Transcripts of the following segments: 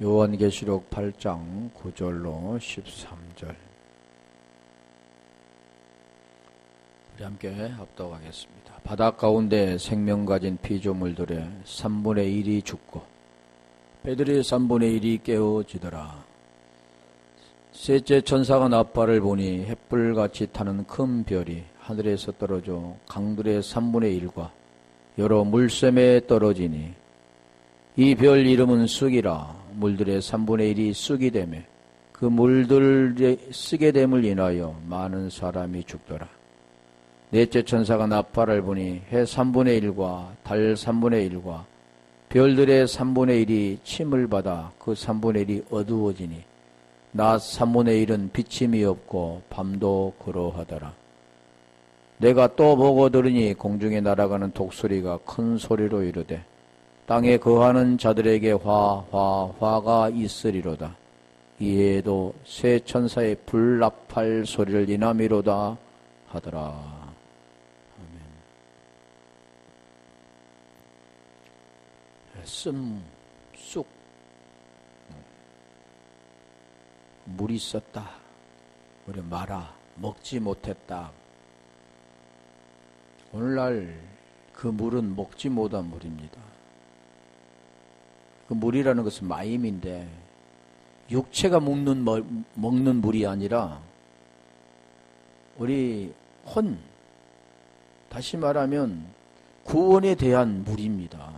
요한계시록 8장 9절로 13절 우리 함께 합독하겠습니다. 바다 가운데 생명 가진 피조물들의 3분의 1이 죽고 배들의 3분의 1이 깨어지더라. 셋째 천사가 나팔을 보니 햇불같이 타는 큰 별이 하늘에서 떨어져 강들의 3분의 1과 여러 물샘에 떨어지니 이 별 이름은 쑥이라. 물들의 3분의 1이 쑥이 되매 그 물들의 쓰게 됨을 인하여 많은 사람이 죽더라. 넷째 천사가 나팔을 보니 해 3분의 1과 달 3분의 1과 별들의 3분의 1이 침을 받아 그 3분의 1이 어두워지니 낮 3분의 1은 비침이 없고 밤도 그러하더라. 내가 또 보고 들으니 공중에 날아가는 독수리가 큰 소리로 이르되 땅에 거하는 자들에게 화가 있으리로다. 이에도 새 천사의 불나팔 소리를 인함이로다 하더라. 아멘. 쑥 물이 있었다. 우리 마라 먹지 못했다. 오늘날 그 물은 먹지 못한 물입니다. 그 물이라는 것은 마임인데 육체가 먹는 물이 아니라 우리 다시 말하면 구원에 대한 물입니다.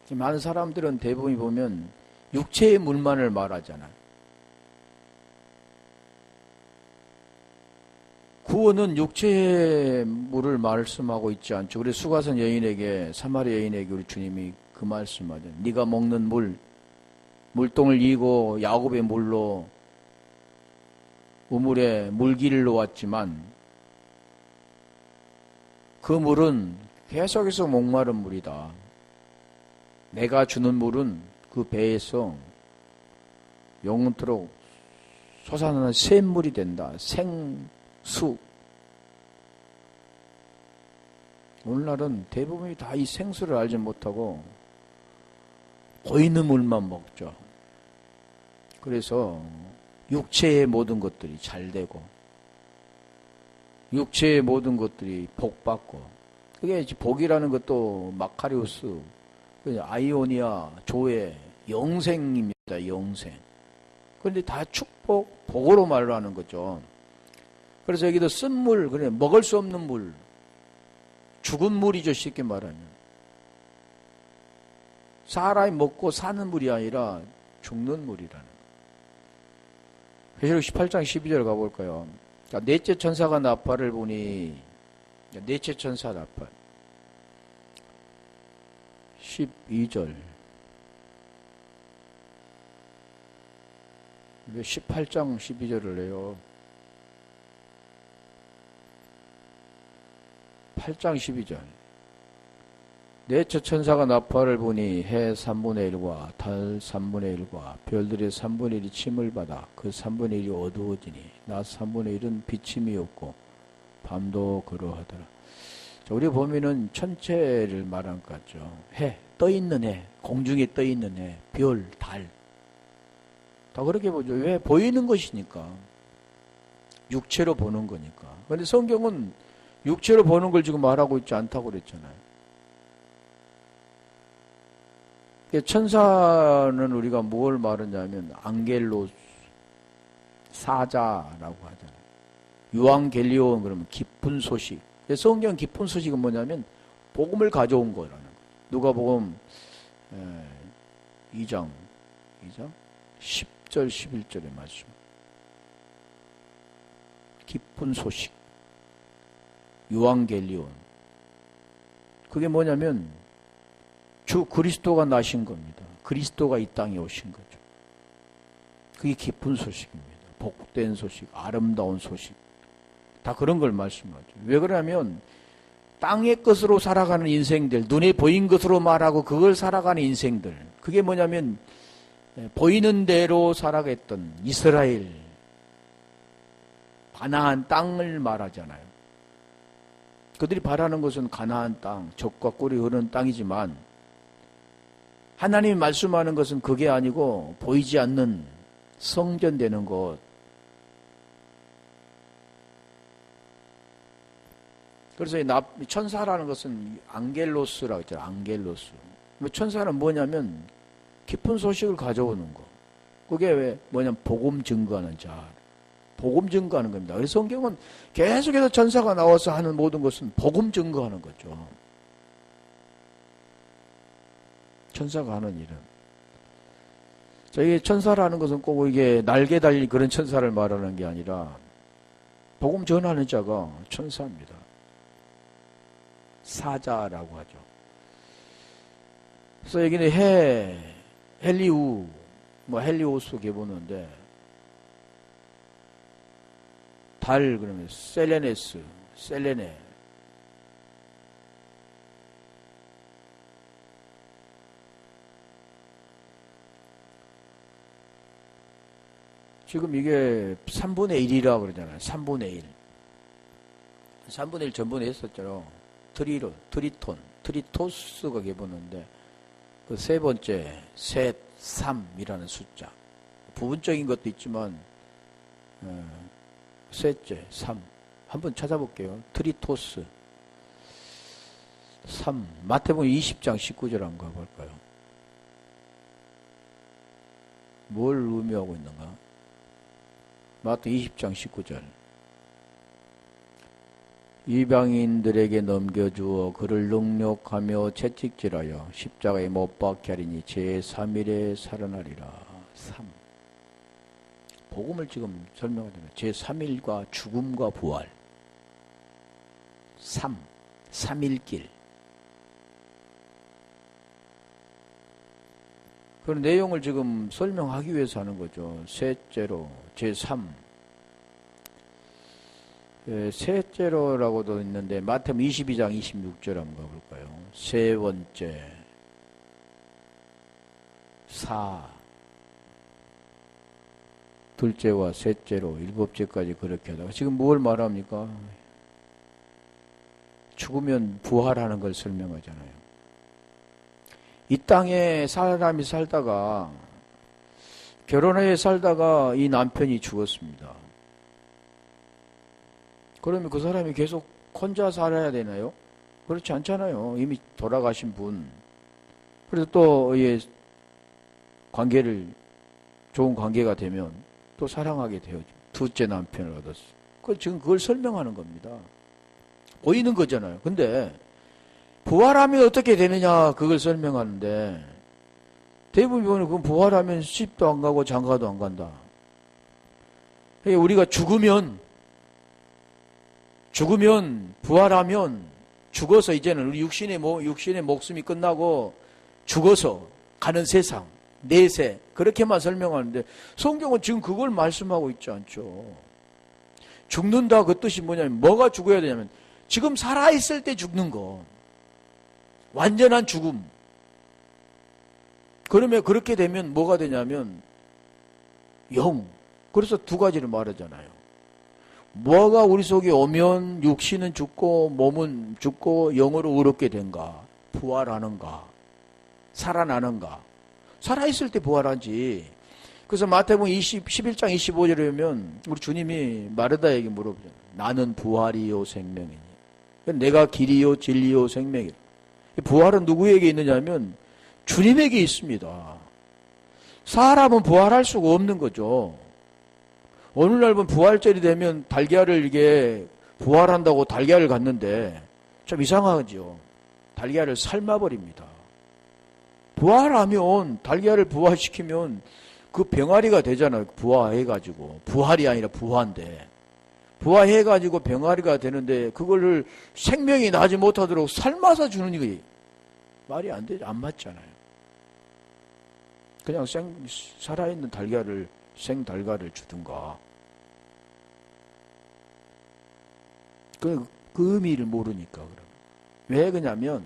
많은 사람들은 대부분 보면 육체의 물만을 말하잖아요. 구원은 육체의 물을 말씀하고 있지 않죠. 우리 수가성 여인에게 사마리아 여인에게 우리 주님이 그 말씀하죠. 네가 먹는 물동을 이고 야곱의 물로 우물에 물기를 놓았지만 그 물은 계속해서 목마른 물이다. 내가 주는 물은 그 배에서 영원토록 솟아나는 샘물이 된다. 생수. 오늘날은 대부분이 다 이 생수를 알지 못하고 보이는 물만 먹죠. 그래서 육체의 모든 것들이 잘 되고 육체의 모든 것들이 복받고 그게 복이라는 것도 마카리우스 아이오니아 조의 영생입니다. 영생. 그런데 다 축복, 복으로 말하는 거죠. 그래서 여기도 쓴 물, 그래 먹을 수 없는 물, 죽은 물이죠. 쉽게 말하면. 사람이 먹고 사는 물이 아니라 죽는 물이라는 거예요. 계시록 18장 12절 가볼까요? 그러니까 넷째 천사가 나팔을 보니 넷째 천사 나팔 12절 18장 12절을 해요. 8장 12절 넷째 천사가 나팔을 보니 해 3분의 1과 달 3분의 1과 별들의 3분의 1이 침을 받아 그 3분의 1이 어두워지니 낮 3분의 1은 비침이 없고 밤도 그러하더라. 자, 우리 보면은 천체를 말한 것 같죠. 해, 떠있는 해, 공중에 떠있는 해, 별, 달 다 그렇게 보죠. 왜? 보이는 것이니까. 육체로 보는 거니까. 그런데 성경은 육체로 보는 걸 지금 말하고 있지 않다고 그랬잖아요. 천사는 우리가 뭘 말하냐면 앙겔로 사자라고 하잖아요. 유앙겔리온 그러면 깊은 소식. 성경 깊은 소식은 뭐냐면 복음을 가져온 거라는 거예요. 누가복음 2장 10절 11절의 말씀. 깊은 소식. 유앙겔리온. 그게 뭐냐면 주 그리스도가 나신 겁니다. 그리스도가 이 땅에 오신 거죠. 그게 깊은 소식입니다. 복된 소식, 아름다운 소식. 다 그런 걸 말씀하죠. 왜 그러냐면 땅의 것으로 살아가는 인생들, 눈에 보인 것으로 말하고 그걸 살아가는 인생들. 그게 뭐냐면 보이는 대로 살아갔던 이스라엘, 가나안 땅을 말하잖아요. 그들이 바라는 것은 가나안 땅, 젖과 꿀이 흐르는 땅이지만 하나님이 말씀하는 것은 그게 아니고 보이지 않는 성전되는 곳. 그래서 이 천사라는 것은 앙겔로스라고 했잖아요. 앙겔로스. 천사는 뭐냐면 기쁜 소식을 가져오는 거. 그게 왜 뭐냐면 복음 증거하는 자. 복음 증거하는 겁니다. 그래서 성경은 계속해서 천사가 나와서 하는 모든 것은 복음 증거하는 거죠. 천사가 하는 일은. 자, 이게 천사라는 것은 꼭 이게 날개 달린 그런 천사를 말하는 게 아니라 복음 전하는 자가 천사입니다. 사자라고 하죠. 그래서 여기는 헬리우, 헬리오스 개보는데 달 그러면 셀레네스, 셀레네. 지금 이게 3분의 1이라 그러잖아요. 3분의 1. 3분의 1 전번에 했었죠. 트리톤, 트리토스가 개보는데 그 세 번째, 셋, 3이라는 숫자. 부분적인 것도 있지만 셋째, 3. 한번 찾아볼게요. 트리토스. 3. 마태복음 20장 19절 한번 가볼까요? 뭘 의미하고 있는가? 마태 20장 19절. 이방인들에게 넘겨주어 그를 능욕하며 채찍질하여 십자가에 못 박게 하리니 제3일에 살아나리라. 3. 복음을 지금 설명하자면 제3일과 죽음과 부활. 3. 3일길. 그런 내용을 지금 설명하기 위해서 하는 거죠. 셋째로 제3. 셋째로라고도 있는데 마태복음 22장 26절 한번 가볼까요? 세 번째 4. 둘째와 셋째로 일곱째까지 그렇게 하다가 지금 뭘 말합니까? 죽으면 부활하는 걸 설명하잖아요. 이 땅에 사람이 살다가 결혼해 살다가 이 남편이 죽었습니다. 그러면 그 사람이 계속 혼자 살아야 되나요? 그렇지 않잖아요. 이미 돌아가신 분. 그래서 또 관계를 좋은 관계가 되면 또 사랑하게 되어죠. 둘째 남편을 얻었어. 지금 그걸 설명하는 겁니다. 보이는 거잖아요. 근데 부활하면 어떻게 되느냐 그걸 설명하는데 대부분 그건 부활하면 시집도 안 가고 장가도 안 간다. 우리가 죽으면 부활하면 죽어서 이제는 우리 육신의 목숨이 끝나고 죽어서 가는 세상 내세 그렇게만 설명하는데 성경은 지금 그걸 말씀하고 있지 않죠. 죽는다 그 뜻이 뭐냐면 뭐가 죽어야 되냐면 지금 살아있을 때 죽는 거. 완전한 죽음. 그러면 그렇게 되면 뭐가 되냐면 영. 그래서 두 가지를 말하잖아요. 뭐가 우리 속에 오면 육신은 죽고 몸은 죽고 영으로 의롭게 된가? 부활하는가? 살아나는가? 살아있을 때 부활하지. 그래서 마태복음 11장 25절에 보면 우리 주님이 마르다에게 물어보잖아요. 나는 부활이요 생명이니. 내가 길이요 진리요 생명이라. 부활은 누구에게 있느냐면 주님에게 있습니다. 사람은 부활할 수가 없는 거죠. 어느 날 보면 부활절이 되면 달걀을 이게 부활한다고 달걀을 갖는데 좀 이상하죠. 달걀을 삶아버립니다. 부활하면 달걀을 부활시키면 그 병아리가 되잖아요. 부화해가지고. 부활이 아니라 부화인데. 부화해가지고 병아리가 되는데 그거를 생명이 나지 못하도록 삶아서 주는 게 말이 안 되죠. 안 맞잖아요. 그냥 살아있는 달걀을 생달걀을 주든가. 그 의미를 모르니까 그럼. 왜 그러냐면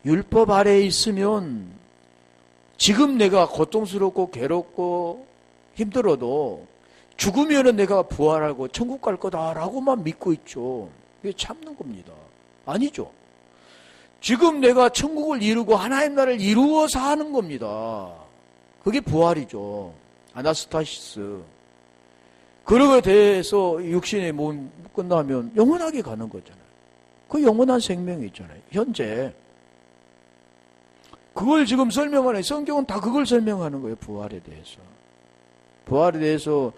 율법 아래에 있으면 지금 내가 고통스럽고 괴롭고 힘들어도 죽으면은 내가 부활하고 천국 갈 거다라고만 믿고 있죠. 그게 참는 겁니다. 아니죠. 지금 내가 천국을 이루고 하나님 나라를 이루어서 하는 겁니다. 그게 부활이죠. 아나스타시스. 그러게 돼서 육신의 몸 끝나면 영원하게 가는 거잖아요. 그 영원한 생명이 있잖아요. 현재. 그걸 지금 설명하는, 성경은 다 그걸 설명하는 거예요. 부활에 대해서. 부활에 대해서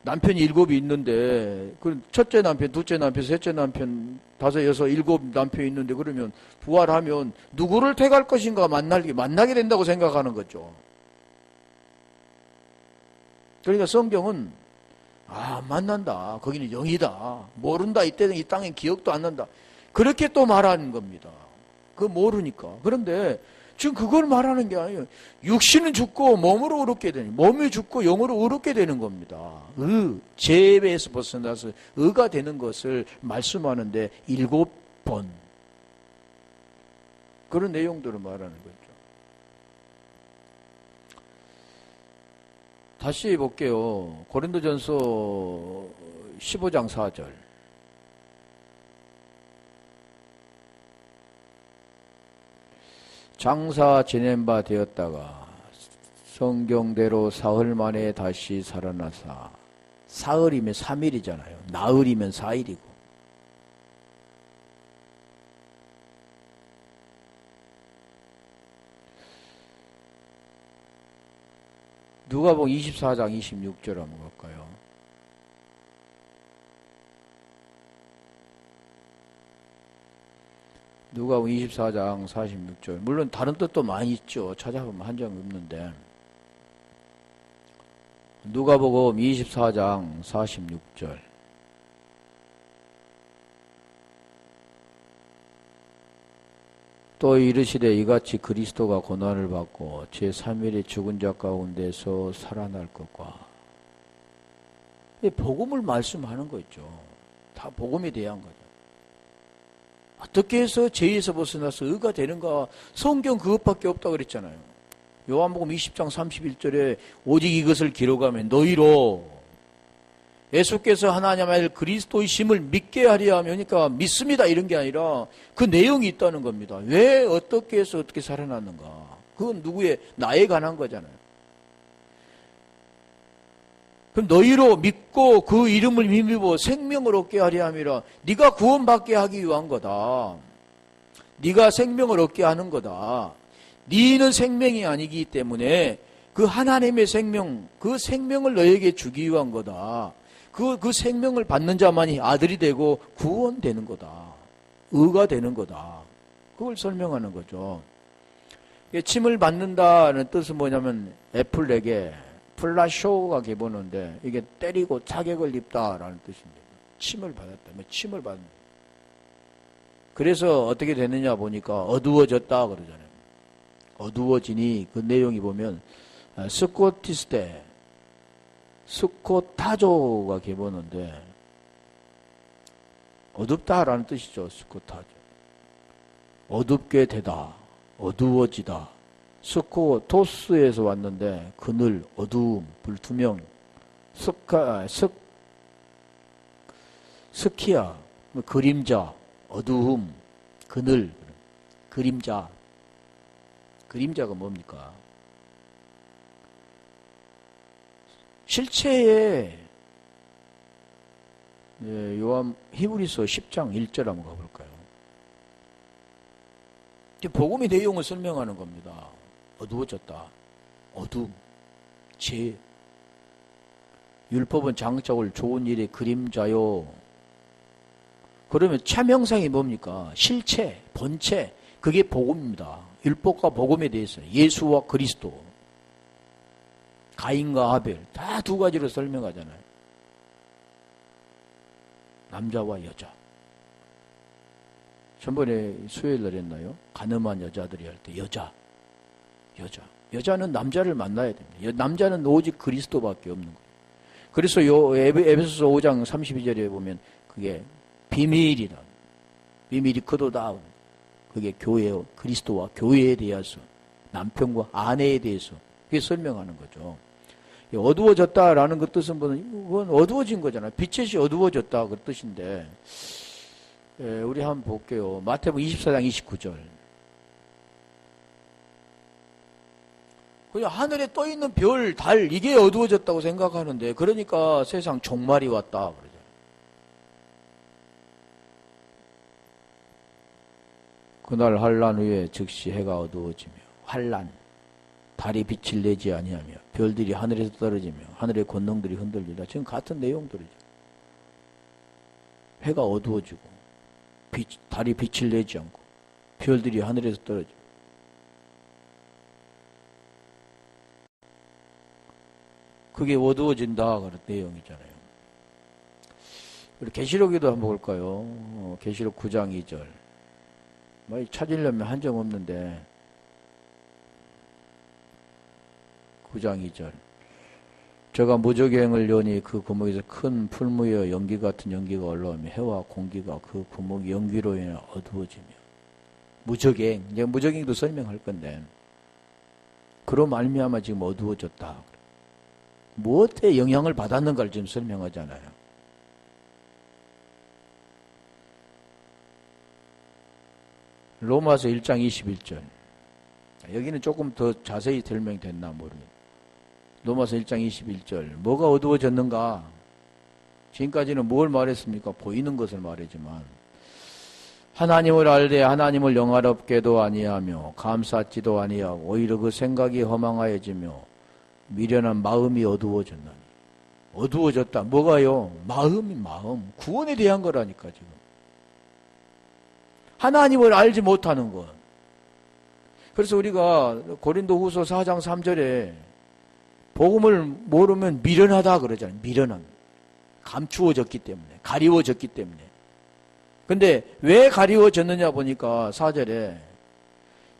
남편이 7이 있는데, 그 첫째 남편, 둘째 남편, 셋째 남편, 다섯, 여섯, 7 남편이 있는데, 그러면 부활하면 누구를 택할 것인가 만나게 된다고 생각하는 거죠. 그러니까 성경은, 만난다. 거기는 영이다. 모른다. 이때는 이 땅엔 기억도 안 난다. 그렇게 또 말하는 겁니다. 그거 모르니까. 그런데 지금 그걸 말하는 게 아니에요. 육신은 죽고 몸으로 의롭게 되는, 몸이 죽고 영으로 의롭게 되는 겁니다. 죄에서 벗어나서 의가 되는 것을 말씀하는데 7번. 그런 내용들을 말하는 거죠. 다시 볼게요. 고린도전서 15장 4절. 장사 지낸 바 되었다가 성경대로 사흘 만에 다시 살아나사. 사흘이면 3일이잖아요. 나흘이면 4일이고. 누가복음 24장 26절 한번 볼까요? 누가복음 24장 46절. 물론 다른 뜻도 많이 있죠. 찾아보면 한정 없는데. 누가복음 24장 46절. 또 이르시되 이같이 그리스도가 고난을 받고 제3일에 죽은 자 가운데서 살아날 것과. 복음을 말씀하는 거 있죠. 다 복음에 대한 거죠. 어떻게 해서 죄에서 벗어나서 의가 되는가? 성경 그것밖에 없다고 그랬잖아요. 요한복음 20장 31절에 오직 이것을 기록하면 너희로 예수께서 하나님의 그리스도의 심을 믿게 하려 하면, 그러니까 믿습니다 이런 게 아니라 그 내용이 있다는 겁니다. 왜 어떻게 해서 어떻게 살아났는가? 그건 누구의 나에 관한 거잖아요. 그럼 너희로 믿고 그 이름을 힘입어 생명을 얻게 하려 함이라. 네가 구원받게 하기 위한 거다. 네가 생명을 얻게 하는 거다. 네는 생명이 아니기 때문에 그 하나님의 생명, 그 생명을 너에게 주기 위한 거다. 그 생명을 받는 자만이 아들이 되고 구원되는 거다. 의가 되는 거다. 그걸 설명하는 거죠. 침을 받는다는 뜻은 뭐냐면 애플렉에 플라쇼가 기본인데 이게 때리고 타격을 입다라는 뜻입니다. 침을 받았다. 침을 받는. 그래서 어떻게 되느냐 보니까 어두워졌다 그러잖아요. 어두워지니 그 내용이 보면 스코티스테, 스코타조가 기본인데 어둡다라는 뜻이죠. 스코타조. 어둡게 되다. 어두워지다. 스코토스에서 왔는데 그늘, 어두움, 불투명, 스키야, 그림자, 어두움, 그늘, 그림자. 그림자가 뭡니까? 실체에 요한 히브리서 10장 1절 한번 가볼까요? 복음의 내용을 설명하는 겁니다. 어두워졌다. 어둠, 죄. 율법은 장자올 좋은 일의 그림자요. 그러면 차명상이 뭡니까? 실체, 본체. 그게 복음입니다. 율법과 복음에 대해서 예수와 그리스도, 가인과 아벨 다 두 가지로 설명하잖아요. 남자와 여자. 전번에 수요일날 했나요? 가늠한 여자들이 할 때 여자는 남자를 만나야 됩니다. 남자는 오직 그리스도밖에 없는 거예요. 그래서 요 에베소서 5장 32절에 보면 그게 비밀이다. 비밀이 그도다. 그게 교회요. 그리스도와 교회에 대해서, 남편과 아내에 대해서 그게 설명하는 거죠. 어두워졌다라는 그 뜻은 그건 어두워진 거잖아요. 빛이 어두워졌다 그 뜻인데, 우리 한번 볼게요. 마태복음 24장 29절. 그냥 하늘에 떠 있는 별, 달 이게 어두워졌다고 생각하는데 그러니까 세상 종말이 왔다 그러죠. 그날 환란 후에 즉시 해가 어두워지며 환란 달이 빛을 내지 아니하며 별들이 하늘에서 떨어지며 하늘의 권능들이 흔들리라. 지금 같은 내용들이죠. 해가 어두워지고 달이 빛을 내지 않고 별들이 하늘에서 떨어지고 그게 어두워진다 그런 내용이잖아요. 우리 계시록에도 한번 볼까요? 계시록 9장 2절. 뭐 찾으려면 한정 없는데 9장 2절. 저가 무저갱을 여니 그 구멍에서 큰 풀무여 연기 같은 연기가 올라오며 해와 공기가 그 구멍 연기로 인해 어두워지며. 무저갱. 이제 무저갱도 설명할 건데 그로 말미암아 지금 어두워졌다. 무엇에 영향을 받았는가를 지금 설명하잖아요. 로마서 1장 21절. 여기는 조금 더 자세히 설명됐나 모르겠네요. 로마서 1장 21절. 뭐가 어두워졌는가? 지금까지는 뭘 말했습니까? 보이는 것을 말했지만 하나님을 알되 하나님을 영화롭게도 아니하며 감사하지도 아니하고 오히려 그 생각이 허망하여지며 미련한 마음이 어두워졌나니. 어두워졌다. 뭐가요? 마음. 구원에 대한 거라니까 지금. 하나님을 알지 못하는 것. 그래서 우리가 고린도후서 4장 3절에 복음을 모르면 미련하다 그러잖아요. 미련함. 감추어졌기 때문에, 가리워졌기 때문에. 근데 왜 가리워졌느냐 보니까 4절에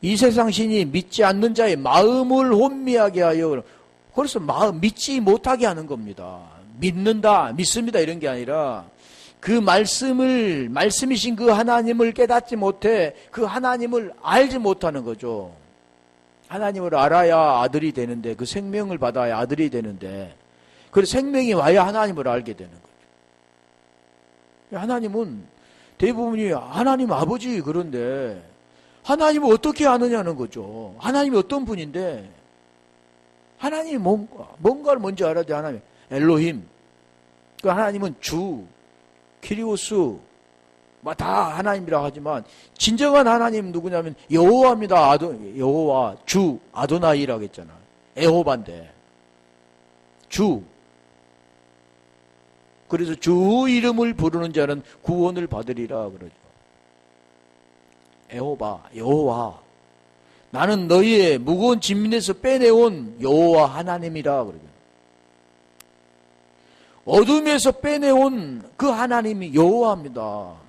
이 세상 신이 믿지 않는 자의 마음을 혼미하게 하여, 그래서 믿지 못하게 하는 겁니다. 믿습니다 이런 게 아니라 그 말씀이신 그 하나님을 깨닫지 못해 그 하나님을 알지 못하는 거죠. 하나님을 알아야 아들이 되는데, 그 생명을 받아야 아들이 되는데, 그 생명이 와야 하나님을 알게 되는 거죠. 하나님은 대부분이 하나님 아버지 그런데 하나님을 어떻게 아느냐는 거죠. 하나님이 어떤 분인데, 하나님이 뭔가를 먼저 알아야 돼. 하나님 엘로힘, 그 하나님은 주, 키리오스, 다 하나님이라고 하지만 진정한 하나님 누구냐면 여호와입니다. 여호와, 주, 아도나이라고 했잖아. 에호바인데 주. 그래서 주 이름을 부르는 자는 구원을 받으리라 그러죠. 에호바, 여호와. 나는 너희의 무거운 진민에서 빼내온 여호와 하나님이라 그러죠. 어둠에서 빼내온 그 하나님이 여호와입니다.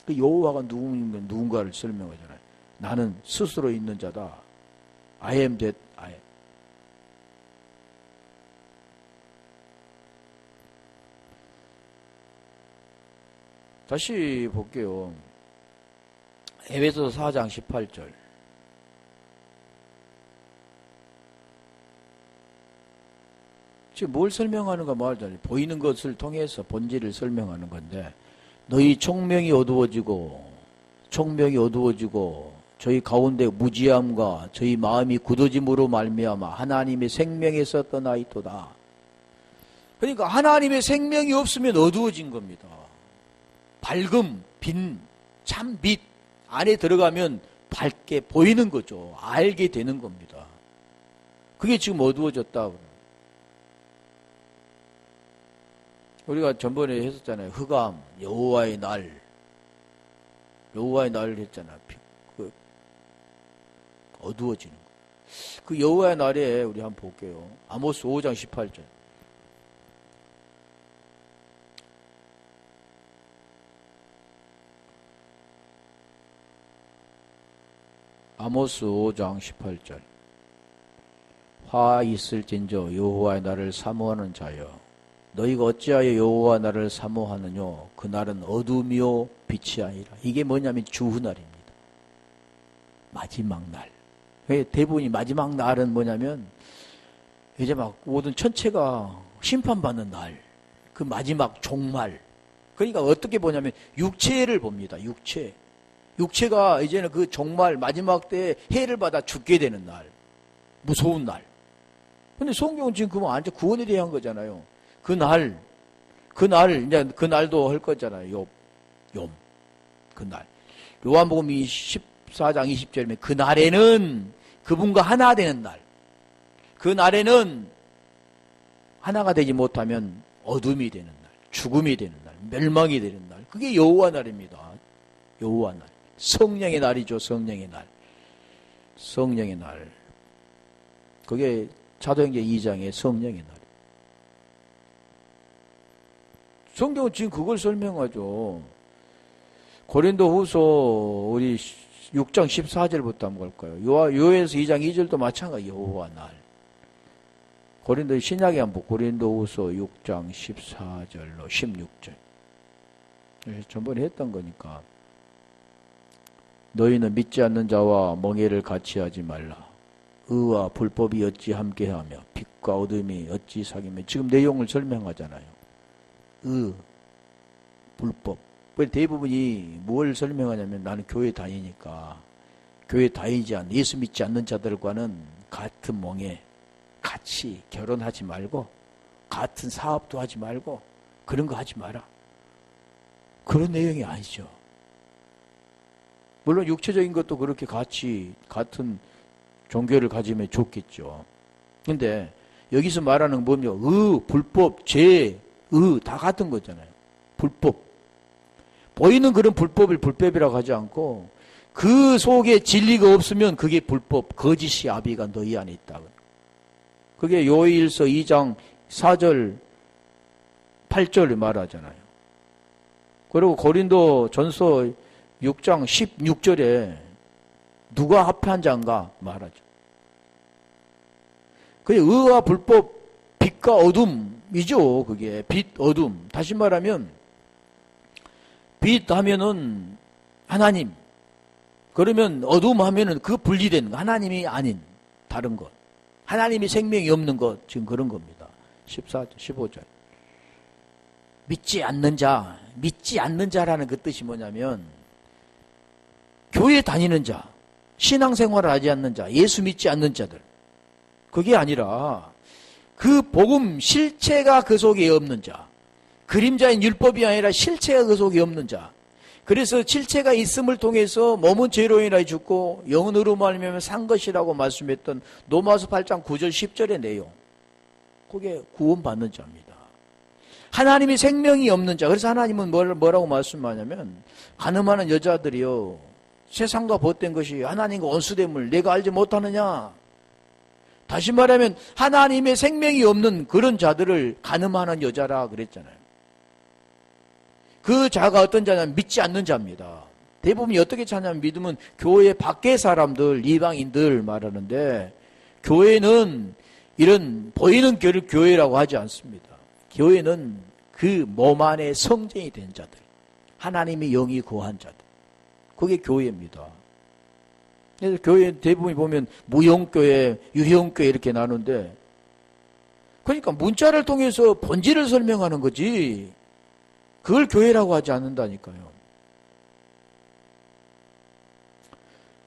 그 여호와가 누군가를 설명하잖아요. 나는 스스로 있는 자다. I am that I am. 다시 볼게요. 에베소서 4장 18절. 지금 뭘 설명하는가 말하자면 보이는 것을 통해서 본질을 설명하는 건데, 너희 총명이 어두워지고 저희 가운데 무지함과 저희 마음이 굳어짐으로 말미암아 하나님의 생명에서 떠나있도다. 그러니까 하나님의 생명이 없으면 어두워진 겁니다. 밝음, 빛, 참 빛 안에 들어가면 밝게 보이는 거죠. 알게 되는 겁니다. 그게 지금 어두워졌다. 우리가 전번에 했었잖아요. 흑암, 여호와의 날 했잖아. 어두워지는 거. 그 여호와의 날에 우리 한번 볼게요. 아모스 5장 18절. 아모스 5장 18절. 화 있을진저 여호와의 날을 사모하는 자여, 너희가 어찌하여 여호와 나를 사모하느뇨? 그날은 어둠이요 빛이 아니라. 이게 뭐냐면 주후날입니다. 마지막 날. 대부분이 마지막 날은 뭐냐면 이제 막 모든 천체가 심판받는 날, 그 마지막 종말. 그러니까 어떻게 보냐면 육체를 봅니다. 육체. 육체가 이제는 그 종말 마지막 때에 해를 받아 죽게 되는 날, 무서운 날. 근데 성경은 지금 그거 완전 구원에 대한 거잖아요. 그 날도 할 거잖아요. 그 날. 요한복음 14장 20절이면 그 날에는 그분과 하나 되는 날. 그 날에는 하나가 되지 못하면 어둠이 되는 날, 죽음이 되는 날, 멸망이 되는 날. 그게 여호와 날입니다. 여호와 날. 성령의 날이죠. 성령의 날. 성령의 날. 그게 사도행전 2장의 성령의 날. 성경은 지금 그걸 설명하죠. 고린도후서 우리 6장 14절부터 한번 볼까요? 요에서 2장 2절도 마찬가지 여호와 날. 고린도 신약에 한번 고린도후서 6장 14절로 16절. 전번에 했던 거니까. 너희는 믿지 않는 자와 멍에를 같이 하지 말라. 의와 불법이 어찌 함께하며 빛과 어둠이 어찌 사귀며. 지금 내용을 설명하잖아요. 의, 불법. 대부분이 뭘 설명하냐면 나는 교회 다니니까 교회 다니지 않는 예수 믿지 않는 자들과는 같은 멍에 같이 결혼하지 말고 같은 사업도 하지 말고 그런 거 하지 마라. 그런 내용이 아니죠. 물론 육체적인 것도 그렇게 같은 종교를 가지면 좋겠죠. 근데 여기서 말하는 건 뭐냐? 불법, 죄, 다 같은 거잖아요. 불법. 보이는 그런 불법을 불법이라고 하지 않고 그 속에 진리가 없으면 그게 불법, 거짓이 아비가 너희 안에 있다. 그게 요일서 2장 4절, 8절을 말하잖아요. 그리고 고린도 전서 6장 16절에 누가 합한 자인가 말하죠. 그게 의와 불법, 빛과 어둠이죠. 그게 빛, 어둠. 다시 말하면 빛 하면은 하나님. 그러면 어둠 하면은 그 분리되는 거. 하나님이 아닌 다른 것. 하나님이 생명이 없는 것. 지금 그런 겁니다. 14절, 15절. 믿지 않는 자라는 그 뜻이 뭐냐면 교회 다니는 자, 신앙생활을 하지 않는 자, 예수 믿지 않는 자들. 그게 아니라 그 복음 실체가 그 속에 없는 자. 그림자인 율법이 아니라 실체가 그 속에 없는 자. 그래서 실체가 있음을 통해서 몸은 죄로 인하여 죽고 영은 의로 말미암아 산 것이라고 말씀했던 로마서 8장 9절 10절의 내용. 그게 구원받는 자입니다. 하나님이 생명이 없는 자. 그래서 하나님은 뭐라고 말씀하냐면 가늠하는 여자들이요. 세상과 벗된 것이 하나님과 원수됨을 내가 알지 못하느냐. 다시 말하면 하나님의 생명이 없는 그런 자들을 가늠하는 여자라 그랬잖아요. 그 자가 어떤 자냐면 믿지 않는 자입니다. 대부분이 어떻게 찾냐면 믿으면 교회 밖의 사람들, 이방인들 말하는데 교회는 이런 보이는 교회라고 하지 않습니다. 교회는 그 몸 안에 성전이 된 자들, 하나님의 영이 거한 자들. 그게 교회입니다. 그래서 교회 대부분이 보면 무형교회, 유형교회 이렇게 나누는데 그러니까 문자를 통해서 본질을 설명하는 거지 그걸 교회라고 하지 않는다니까요.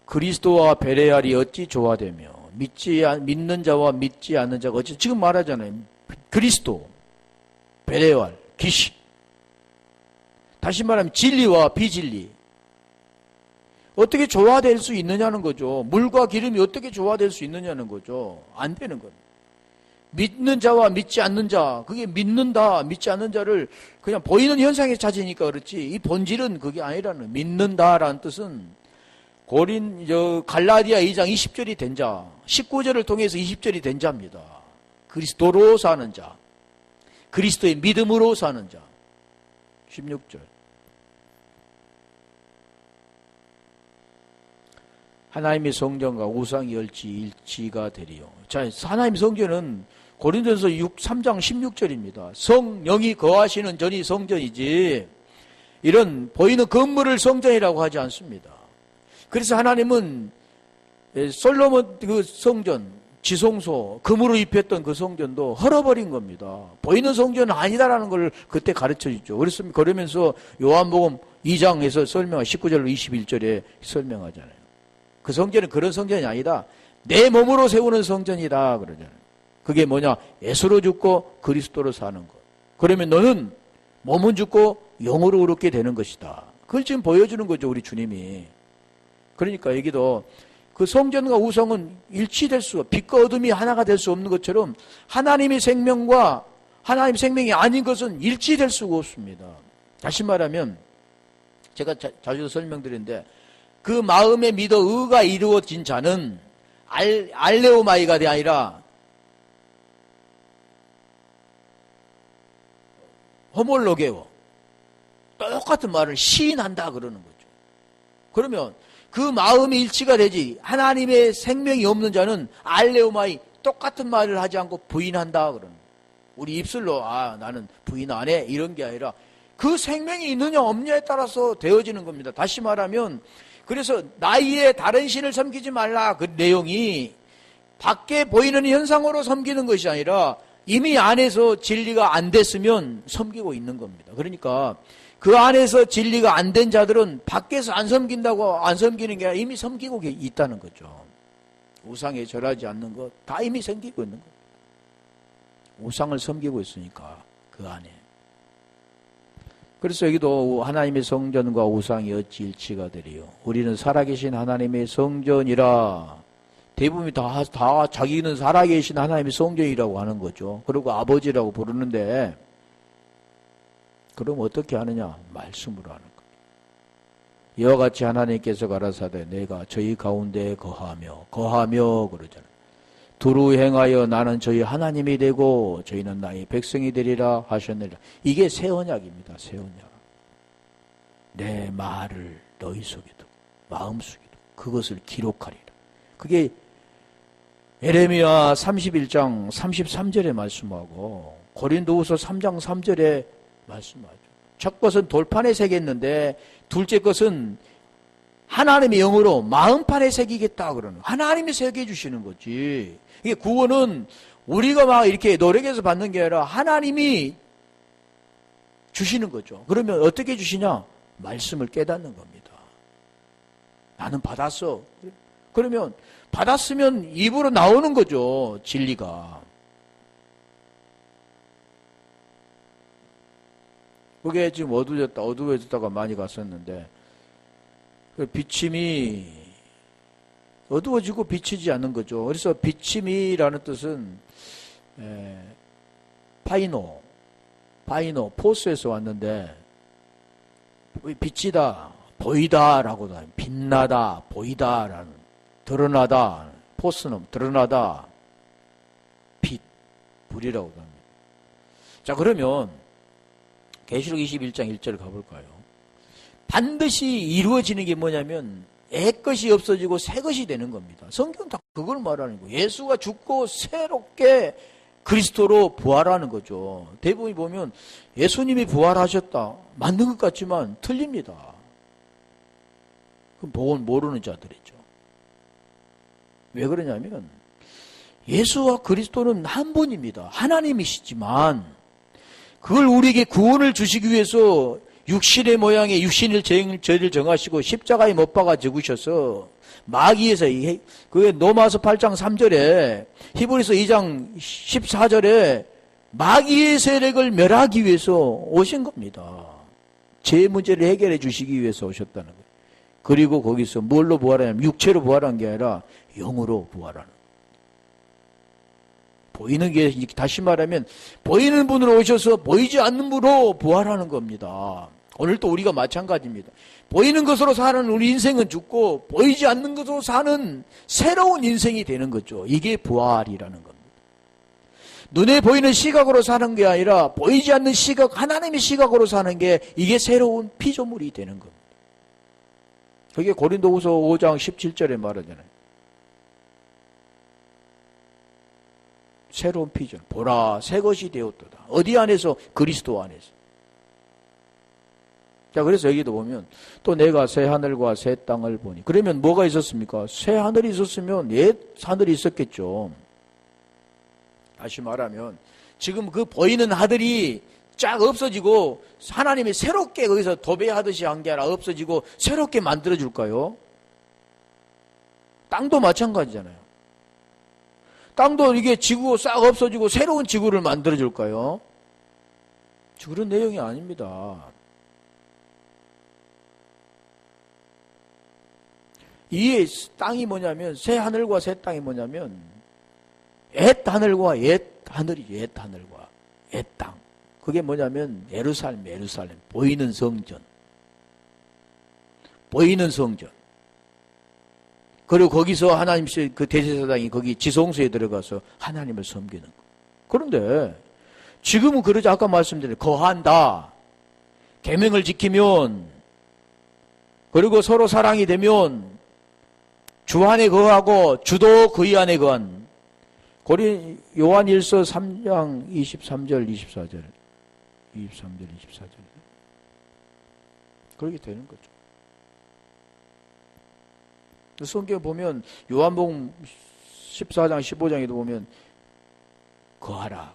그리스도와 베레알이 어찌 조화되며 믿는 자와 믿지 않는 자가 어찌 지금 말하잖아요. 그리스도, 베레알, 귀신. 다시 말하면 진리와 비진리. 어떻게 조화될 수 있느냐는 거죠. 물과 기름이 어떻게 조화될 수 있느냐는 거죠. 안 되는 겁니다. 믿는 자와 믿지 않는 자, 그게 믿는다, 믿지 않는 자를 그냥 보이는 현상에 찾으니까 그렇지, 이 본질은 그게 아니라는, 믿는다라는 뜻은 갈라디아 2장 20절이 된 자, 19절을 통해서 20절이 된 자입니다. 그리스도로 사는 자, 그리스도의 믿음으로 사는 자. 16절. 하나님의 성전과 우상이 일치가 되리요. 자, 하나님의 성전은 고린도전서 3장 16절입니다. 성령이 거하시는 전이 성전이지 이런 보이는 건물을 성전이라고 하지 않습니다. 그래서 하나님은 솔로몬 그 성전, 지성소, 금으로 입혔던 그 성전도 헐어버린 겁니다. 보이는 성전은 아니다라는 걸 그때 가르쳐 주죠. 그러면서 요한복음 2장에서 19절로 21절에 설명하잖아요. 그 성전은 그런 성전이 아니다. 내 몸으로 세우는 성전이다 그러잖아요. 그게 뭐냐? 예수로 죽고 그리스도로 사는 것. 그러면 너는 몸은 죽고 영으로 의롭게 되는 것이다. 그걸 지금 보여주는 거죠, 우리 주님이. 그러니까 여기도 그 성전과 우상은 일치될 수가, 빛과 어둠이 하나가 될 수 없는 것처럼 하나님의 생명과 하나님의 생명이 아닌 것은 일치될 수가 없습니다. 다시 말하면 제가 자주 설명드리는데 그 마음에 믿어 의가 이루어진 자는 알레오마이가 아니라 호몰로게오, 똑같은 말을 시인한다 그러는 거죠. 그러면 그 마음이 일치가 되지, 하나님의 생명이 없는 자는 알레오마이, 똑같은 말을 하지 않고 부인한다 그러는 거예요. 우리 입술로 나는 부인 안 해 이런 게 아니라 그 생명이 있느냐 없느냐에 따라서 되어지는 겁니다. 다시 말하면 그래서 나이에 다른 신을 섬기지 말라 그 내용이 밖에 보이는 현상으로 섬기는 것이 아니라 이미 안에서 진리가 안 됐으면 섬기고 있는 겁니다. 그러니까 그 안에서 진리가 안 된 자들은 밖에서 안 섬긴다고 안 섬기는 게 아니라 이미 섬기고 있다는 거죠. 우상에 절하지 않는 것 다 이미 섬기고 있는 거예요. 우상을 섬기고 있으니까 그 안에. 그래서 여기도 하나님의 성전과 우상이 어찌 일치가 되리요. 우리는 살아계신 하나님의 성전이라. 대부분이 다 자기는 살아계신 하나님의 성전이라고 하는 거죠. 그리고 아버지라고 부르는데 그럼 어떻게 하느냐? 말씀으로 하는 거예요. 이와 같이 하나님께서 가라사대 내가 저희 가운데 거하며 그러잖아요. 두루 행하여 나는 저희 하나님이 되고 저희는 나의 백성이 되리라 하셨느니라. 이게 새 언약입니다. 새 언약. 내 말을 너희 속에 두고 마음속에 두고 그것을 기록하리라. 그게 에레미야 31장 33절에 말씀하고 고린도후서 3장 3절에 말씀하죠. 첫 것은 돌판에 새겼는데 둘째 것은 하나님의 영으로 마음판에 새기겠다 그러는, 하나님이 새겨주시는 거지. 이게 구원은 우리가 막 이렇게 노력해서 받는 게 아니라 하나님이 주시는 거죠. 그러면 어떻게 주시냐? 말씀을 깨닫는 겁니다. 나는 받았어. 그러면 받았으면 입으로 나오는 거죠. 진리가. 그게 지금 어두워졌다가 많이 갔었는데 그 비침이 어두워지고 비치지 않는 거죠. 그래서 비침이라는 뜻은 파이노, 포스에서 왔는데 비치다, 보이다라고도 하면 빛나다, 보이다라는, 드러나다, 포스는 드러나다, 빛, 불이라고도 합니다. 자, 그러면 계시록 21장 1절 가볼까요? 반드시 이루어지는 게 뭐냐면 옛것이 없어지고 새것이 되는 겁니다. 성경은 다 그걸 말하는 거예요. 예수가 죽고 새롭게 그리스도로 부활하는 거죠. 대부분이 보면 예수님이 부활하셨다 맞는 것 같지만 틀립니다. 그럼 복은 모르는 자들이죠. 왜 그러냐면 예수와 그리스도는 한 분입니다. 하나님이시지만 그걸 우리에게 구원을 주시기 위해서 육신의 모양의 육신을 저희를 정하시고 십자가에 못 박아 죽으셔서 마귀에서 그게 로마서 8장 3절에 히브리서 2장 14절에 마귀의 세력을 멸하기 위해서 오신 겁니다. 제 문제를 해결해 주시기 위해서 오셨다는 거예요. 그리고 거기서 뭘로 부활하냐면 육체로 부활한 게 아니라 영으로 부활하는 거예요. 보이는 게, 다시 말하면 보이는 분으로 오셔서 보이지 않는 분으로 부활하는 겁니다. 오늘도 우리가 마찬가지입니다. 보이는 것으로 사는 우리 인생은 죽고 보이지 않는 것으로 사는 새로운 인생이 되는 거죠. 이게 부활이라는 겁니다. 눈에 보이는 시각으로 사는 게 아니라 보이지 않는 시각, 하나님의 시각으로 사는 게 이게 새로운 피조물이 되는 겁니다. 그게 고린도후서 5장 17절에 말하잖아요. 새로운 피조물. 보라, 새 것이 되었도다. 어디 안에서? 그리스도 안에서. 자, 그래서 여기도 보면 또 내가 새 하늘과 새 땅을 보니. 그러면 뭐가 있었습니까? 새 하늘이 있었으면 옛 하늘이 있었겠죠. 다시 말하면 지금 그 보이는 하늘이 쫙 없어지고 하나님이 새롭게 거기서 도배하듯이 한 게 아니라 없어지고 새롭게 만들어줄까요? 땅도 마찬가지잖아요. 땅도 이게 지구가 싹 없어지고 새로운 지구를 만들어줄까요? 그런 내용이 아닙니다. 이 땅이 뭐냐면, 새 하늘과 새 땅이 뭐냐면, 옛 하늘과 옛 하늘이 옛 하늘과 옛 땅. 그게 뭐냐면, 예루살렘, 보이는 성전. 보이는 성전. 그리고 거기서 하나님, 그 대제사장이 거기 지성소에 들어가서 하나님을 섬기는 거. 그런데, 지금은 그러지, 아까 말씀드린, 거한다. 계명을 지키면, 그리고 서로 사랑이 되면, 주 안에 거하고 주도 그의 안에 거한. 요한일서 3장 23절, 24절. 23절, 24절. 그렇게 되는 거죠. 성경에 보면, 요한복음 14장, 15장에도 보면, 거하라.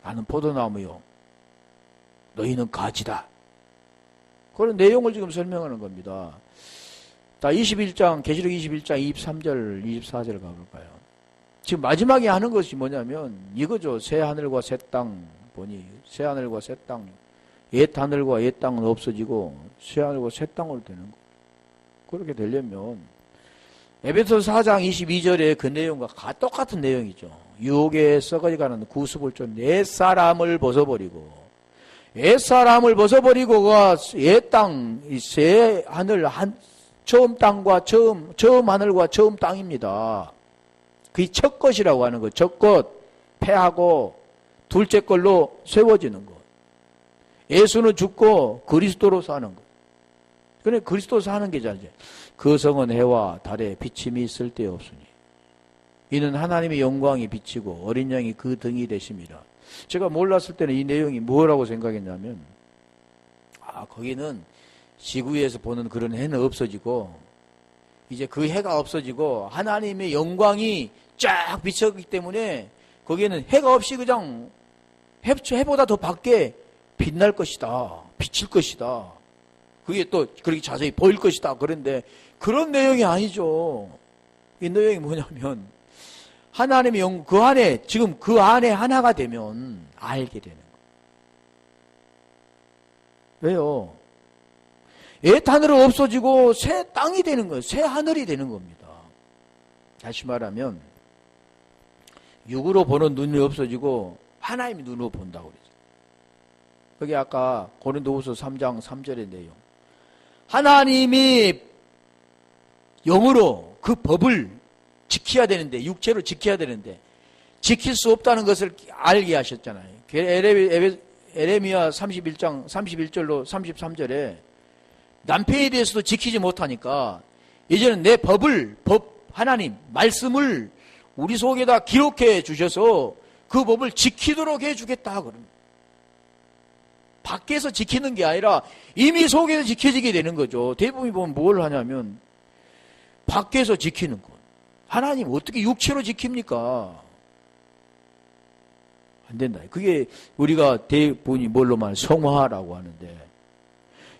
나는 포도나무요. 너희는 가지다. 그런 내용을 지금 설명하는 겁니다. 자, 21장, 계시록 21장 23절, 24절 가볼까요? 지금 마지막에 하는 것이 뭐냐면, 이거죠. 새 하늘과 새 땅 보니, 새 하늘과 새 땅, 옛 하늘과 옛 땅은 없어지고, 새 하늘과 새 땅으로 되는 거. 그렇게 되려면, 에베소서 4장 22절의 그 내용과 똑같은 내용이죠. 유혹에 썩어지가는 구습을 좀 옛사람을 벗어버리고, 옛사람을 벗어버리고, 그 옛 땅, 새 하늘, 처음 땅과 처음 하늘과 처음 땅입니다. 그게 첫 것이라고 하는 것. 첫 것, 패하고, 둘째 걸로 세워지는 것. 예수는 죽고 그리스도로 사는 것. 그래, 그리스도 사는 게 잘. 그 성은 해와 달에 비침이 쓸데없으니 이는 하나님의 영광이 비치고 어린 양이 그 등이 되심이라. 제가 몰랐을 때는 이 내용이 뭐라고 생각했냐면, 거기는 지구에서 보는 그런 해는 없어지고 이제 그 해가 없어지고 하나님의 영광이 쫙 비쳤기 때문에 거기에는 해가 없이 그냥 해보다 더 밖에 빛날 것이다. 비칠 것이다. 그게 또 그렇게 자세히 보일 것이다. 그런데 그런 내용이 아니죠. 이 내용이 뭐냐면 하나님의 영, 그 안에, 지금 그 안에 하나가 되면 알게 되는 거예요. 왜요? 옛 하늘은 없어지고 새 땅이 되는 거예요. 새 하늘이 되는 겁니다. 다시 말하면 육으로 보는 눈이 없어지고 하나님의 눈으로 본다고 그러죠. 그게 아까 고린도후서 3장 3절의 내용. 하나님이 영으로 그 법을 지켜야 되는데, 육체로 지켜야 되는데 지킬 수 없다는 것을 알게 하셨잖아요. 에레미야 31장 31절로 33절에 남편에 대해서도 지키지 못하니까 이제는 내 하나님 말씀을 우리 속에다 기록해 주셔서 그 법을 지키도록 해주겠다. 그럽니다. 밖에서 지키는 게 아니라 이미 속에서 지켜지게 되는 거죠. 대부분 보면 뭘 하냐면 밖에서 지키는 것. 하나님 어떻게 육체로 지킵니까? 안 된다. 그게 우리가 대부분이 뭘로 말하면 성화라고 하는데,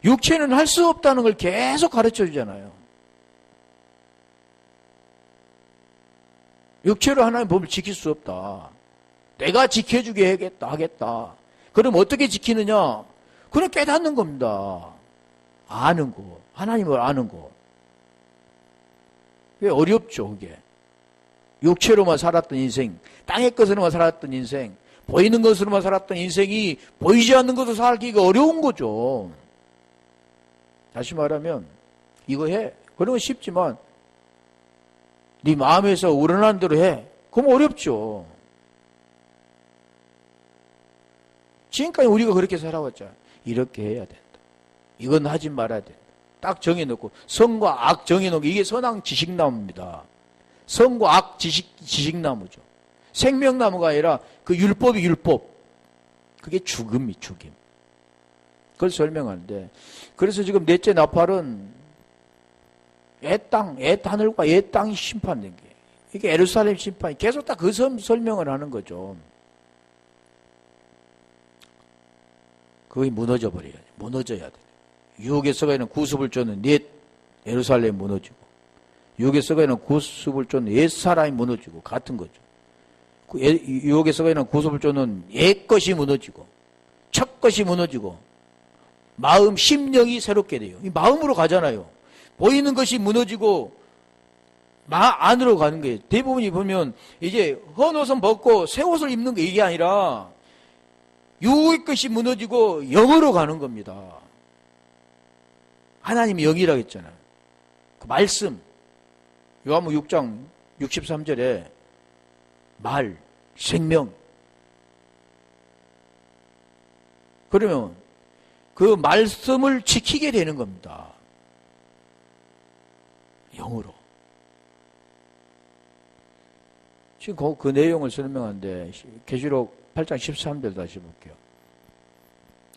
육체는 할 수 없다는 걸 계속 가르쳐 주잖아요. 육체로 하나님 법을 지킬 수 없다. 내가 지켜주게 하겠다. 그럼 어떻게 지키느냐? 그냥 깨닫는 겁니다. 아는 거. 하나님을 아는 거. 그게 어렵죠, 그게. 육체로만 살았던 인생, 땅의 것으로만 살았던 인생, 보이는 것으로만 살았던 인생이 보이지 않는 것으로 살기가 어려운 거죠. 다시 말하면 이거 해. 그런 건 쉽지만 네 마음에서 우러나는 대로 해. 그럼 어렵죠. 지금까지 우리가 그렇게 살아왔잖아. 이렇게 해야 된다. 이건 하지 말아야 된다. 딱 정해놓고 선과 악 정해놓고, 이게 선악 지식나무입니다. 선과 악 지식나무죠. 생명나무가 아니라 그 율법이 율법. 그게 죽음이 죽임. 그걸 설명하는데, 그래서 지금 넷째 나팔은 옛 땅, 옛 하늘과 옛 땅이 심판된 게, 이게 예루살렘 심판이 계속 다 그 설명을 하는 거죠. 그게 무너져 버려야 돼. 무너져야 돼. 유혹의 서가에는 구습을 쫓는 옛 예루살렘이 무너지고, 유혹의 서가에는 구습을 쫓는 옛 사람이 무너지고, 같은 거죠. 유혹의 서가에는 구습을 쫓는 옛 것이 무너지고, 첫 것이 무너지고, 마음, 심령이 새롭게 돼요. 이 마음으로 가잖아요. 보이는 것이 무너지고, 안으로 가는 거예요. 대부분이 보면, 이제, 헌 옷은 벗고 새 옷을 입는 게 이게 아니라, 유혹의 것이 무너지고, 영으로 가는 겁니다. 하나님이 영이라고 했잖아요. 그 말씀, 요한복음 6장 63절에, 말, 생명. 그러면, 그 말씀을 지키게 되는 겁니다. 영으로. 지금 그 내용을 설명하는데 계시록 8장 13절 다시 볼게요.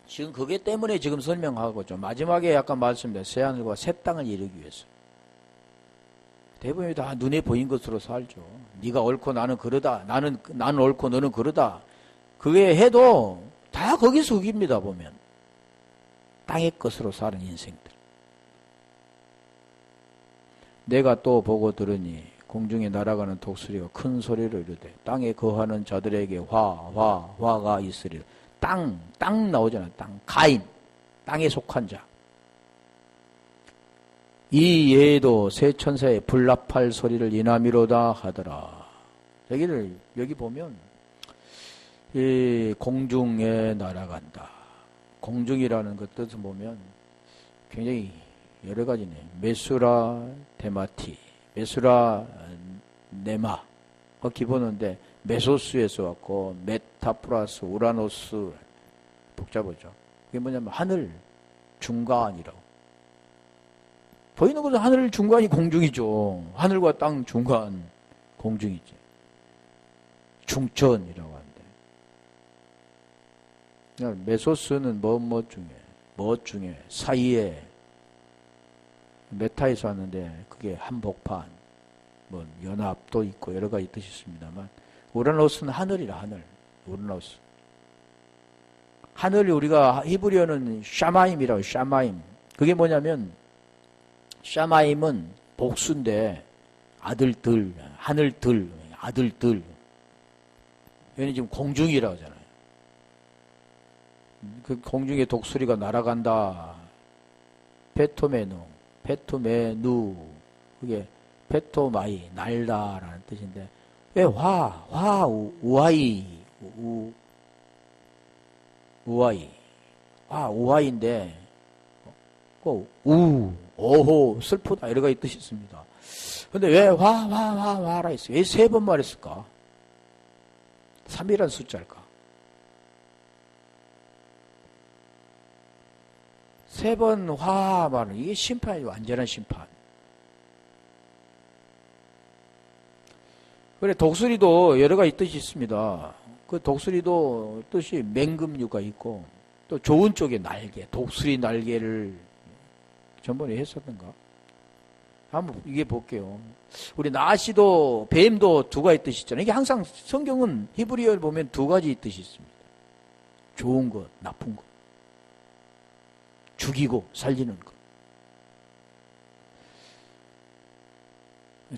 지금 그게 때문에 지금 설명하고 좀 마지막에 약간 말씀드린 새하늘과 새 땅을 이루기 위해서. 대부분이 다 눈에 보인 것으로 살죠. 네가 옳고 나는 그러다. 나는 옳고 너는 그러다. 그게 해도 다 거기 속입니다. 보면. 땅의 것으로 사는 인생들. 내가 또 보고 들으니 공중에 날아가는 독수리가 큰 소리로 이르되 땅에 거하는 자들에게 화가 있으리라. 땅 나오잖아요. 가인, 땅에 속한 자. 이 예에도 새 천사의 불납할 소리를 인함이로다 하더라. 여기 보면 이 공중에 날아간다. 공중이라는 것 뜻을 보면 굉장히 여러 가지네. 메수라 데마티, 메수라 네마. 그 기본인데 메소스에서 왔고 메타플러스 우라노스 복잡하죠. 그게 뭐냐면 하늘 중간이라고. 보이는 것은 하늘 중간이 공중이죠. 하늘과 땅 중간 공중이지. 중천이라고 하는데. 메소스는 무엇 중에 사이에 메타에서 왔는데 그게 한복판, 뭐 연합도 있고 여러 가지 뜻이 있습니다만 우라노스는 하늘이라 하늘. 우라노스. 하늘이 우리가 히브리어는 샤마임이라고 샤마임. 그게 뭐냐면 샤마임은 복수인데 아들들, 하늘들, 아들들. 여기는 지금 공중이라고 하잖아요. 그 공중에 독수리가 날아간다. 페토메누. 그게 페토마이, 날다라는 뜻인데, 왜 우아이인데, 오호, 슬프다, 이런 거 뜻이 있습니다. 근데 왜 화라 했어요? 왜 3번 말했을까? 3이라는 숫자일까? 3번 말은 이게 심판이죠. 완전한 심판. 그래, 독수리도 여러 가지 뜻이 있습니다. 그 독수리도 뜻이 맹금류가 있고, 또 좋은 쪽의 날개, 독수리 날개를 전번에 했었던가? 한번 이게 볼게요. 우리 나시도, 뱀도 2가지 뜻이 있잖아요. 이게 항상 성경은 히브리어를 보면 2가지 뜻이 있습니다. 좋은 것, 나쁜 것. 죽이고 살리는 것.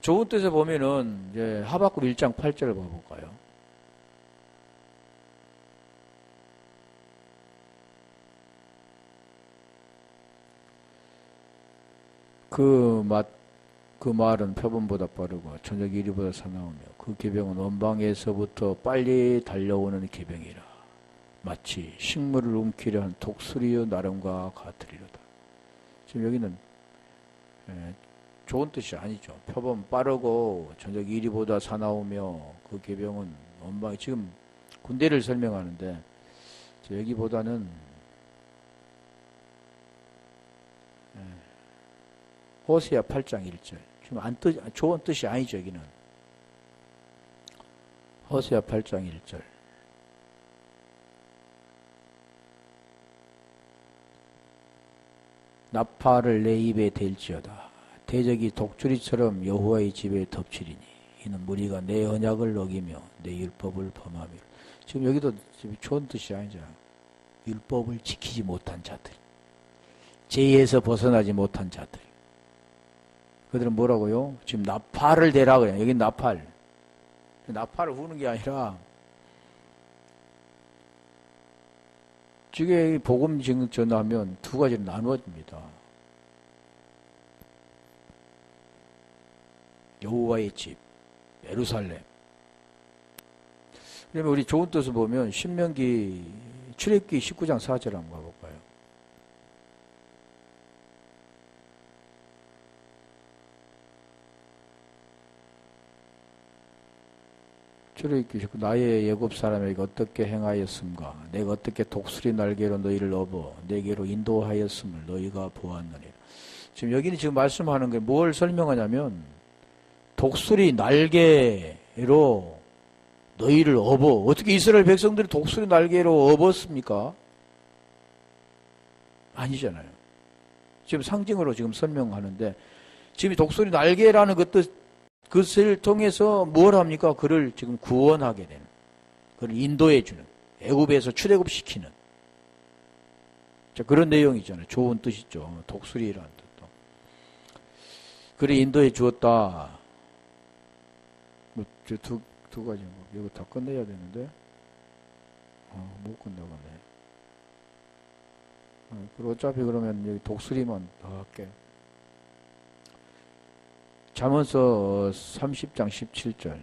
좋은 뜻에 보면은 이제 하박국 1장 8절을 봐볼까요? 그 말은 표본보다 빠르고 저녁 이리보다 사나우며 그 계병은 원방에서부터 빨리 달려오는 계병이라. 마치 식물을 움키려 한 독수리의 나름과 같으리로다. 지금 여기는 좋은 뜻이 아니죠. 표범 빠르고 저녁 이리보다 사나우며 그 계병은 원방에 지금 군대를 설명하는데 여기보다는 호세아 8장 1절. 지금 좋은 뜻이 아니죠. 여기는 호세아 8장 1절. 나팔을 내 입에 댈지어다. 대적이 독수리처럼 여호와의 집에 덮치리니 이는 무리가 내 언약을 어기며 내 율법을 범하며. 지금 여기도 지금 좋은 뜻이 아니잖아. 율법을 지키지 못한 자들, 죄에서 벗어나지 못한 자들. 그들은 뭐라고요? 지금 나팔을 대라 그래요. 여긴 나팔. 나팔을 부는 게 아니라 지금 복음 전하면 두 가지로 나누어집니다. 여호와의 집, 예루살렘. 그러면 우리 좋은 뜻을 보면 신명기 출애굽기 19장 4절 한번 가볼까요? 출애굽기 19 나의 애굽 사람에게 어떻게 행하였음가 내가 어떻게 독수리 날개로 너희를 업어 내게로 인도하였음을 너희가 보았느니라. 지금 여기는 지금 말씀하는 게 뭘 설명하냐면 독수리 날개로 너희를 업어. 어떻게 이스라엘 백성들이 독수리 날개로 업었습니까? 아니잖아요. 지금 상징으로 지금 설명하는데 지금 독수리 날개라는 그것을 통해서 뭘 합니까? 그를 지금 구원하게 되는, 그를 인도해 주는, 애굽에서 출애굽시키는 그런 내용이잖아요. 좋은 뜻이죠. 독수리라는 뜻도. 그를 인도해 주었다. 뭐 두 가지 이거 다 끝내야 되는데 못 끝내겠네. 그리고 어차피 그러면 여기 독수리만 더 할게. 잠언서 30장 17절.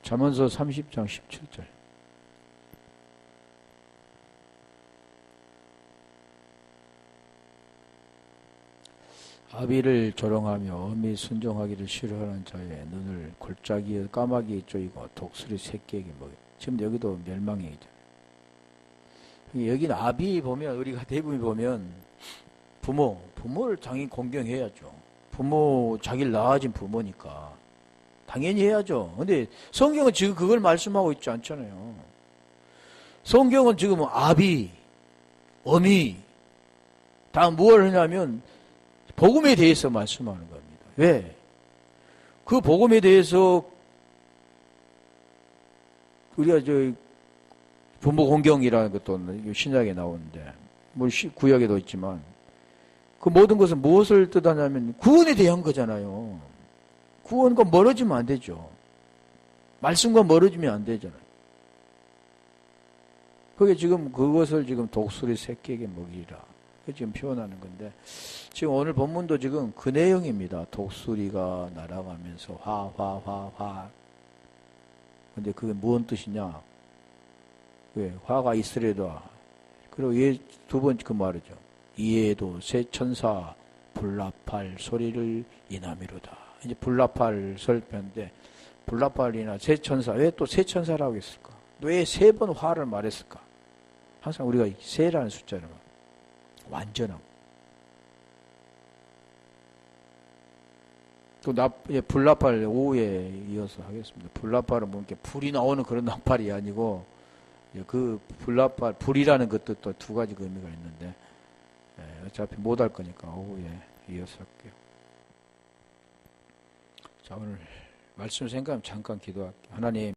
잠언서 30장 17절. 아비를 조롱하며 엄히 순종하기를 싫어하는 자의 눈을 골짜기에 까마귀에 쪼이고 독수리 새끼에게 먹여. 지금 여기도 멸망이죠. 여기는 아비 보면 우리가 대부분 보면 부모를 당연히 공경해야죠. 부모 자기를 낳아준 부모니까 당연히 해야죠. 근데 성경은 지금 그걸 말씀하고 있지 않잖아요. 성경은 지금 아비, 어미 다 뭘 하냐면 복음에 대해서 말씀하는 겁니다. 왜? 그 복음에 대해서 우리가 부모 공경이라는 것도 신약에 나오는데 뭐 구약에도 있지만 그 모든 것은 무엇을 뜻하냐면 구원에 대한 거잖아요. 구원과 멀어지면 안 되죠. 말씀과 멀어지면 안 되잖아요. 그게 지금 그것을 지금 독수리 새끼에게 먹이라. 지금 표현하는 건데 지금 오늘 본문도 지금 그 내용입니다. 독수리가 날아가면서 화. 근데 그게 무슨 뜻이냐? 왜? 화가 있으려다. 그리고 두 번째 그 말이죠. 이에도 새 천사 불나팔 소리를 인하미로다. 이제 불나팔 설편인데 불나팔이나 새 천사 왜 또 새 천사라고 했을까? 왜 세 번 화를 말했을까? 항상 우리가 세라는 숫자를 완전함. 또 불나팔 오후에 이어서 하겠습니다. 불나팔은 뭐 이렇게 불이 나오는 그런 나팔이 아니고 그 불나팔 불이라는 것도 또 두 가지 의미가 있는데 어차피 못 할 거니까 오후에 이어서 할게요. 자 오늘 말씀 생각하면 잠깐 기도할게요. 하나님.